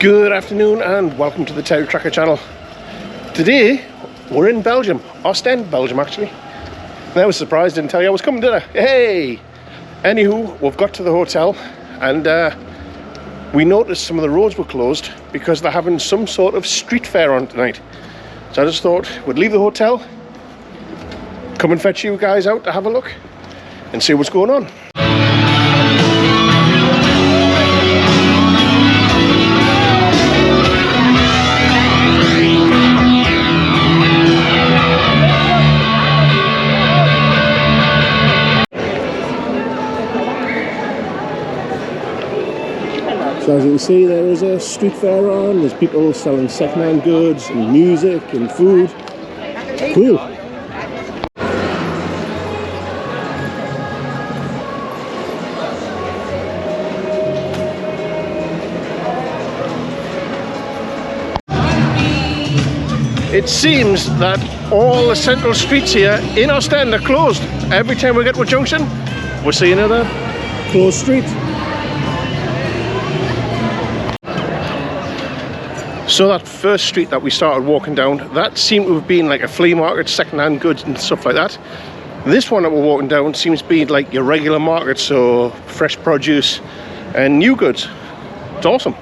Good afternoon and welcome to the TerryTracker channel. Today we're in Belgium, Ostende Belgium actually. And I was surprised, didn't tell you I was coming, did I? Hey! Anywho, we've got to the hotel and we noticed some of the roads were closed because they're having some sort of street fair on tonight. So I just thought we'd leave the hotel, come and fetch you guys out to have a look and see what's going on. So as you can see, there is a street fair on, there's people selling second-hand goods and music and food. Cool. It seems that all the central streets here in Ostende are closed. Every time we get to a junction, we're seeing another closed street. So that first street that we started walking down, that seemed to have been like a flea market, second-hand goods and stuff like that. This one that we're walking down seems to be like your regular market, so fresh produce and new goods. It's awesome.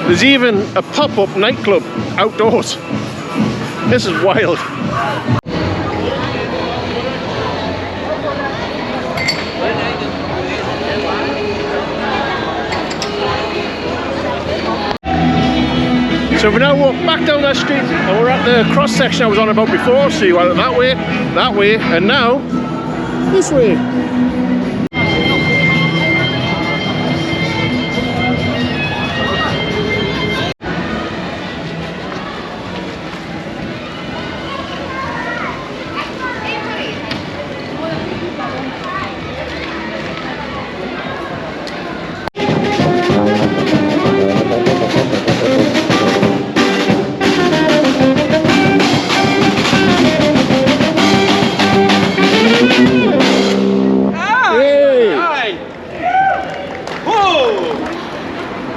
There's even a pop-up nightclub outdoors. This is wild. So we now walk back down that street and we're at the cross section I was on about before. So you went that way, and now this way.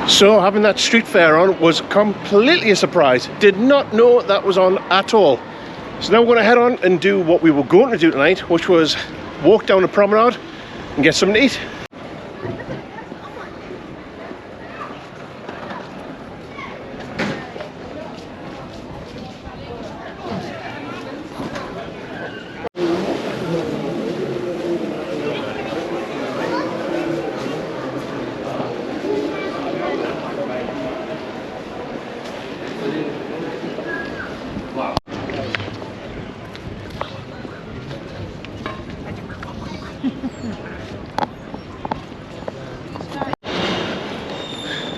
So having that street fair on was completely a surprise. Did not know that was on at all. So now we're going to head on and do what we were going to do tonight, which was walk down the promenade and get something to eat.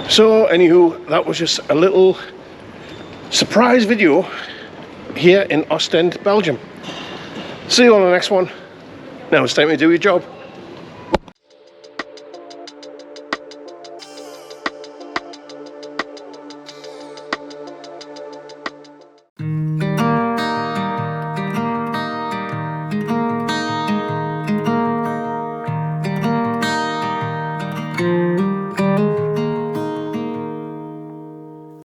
So anywho, that was just a little surprise video here in Ostende, Belgium. See you on the next one. Now it's time to do your job.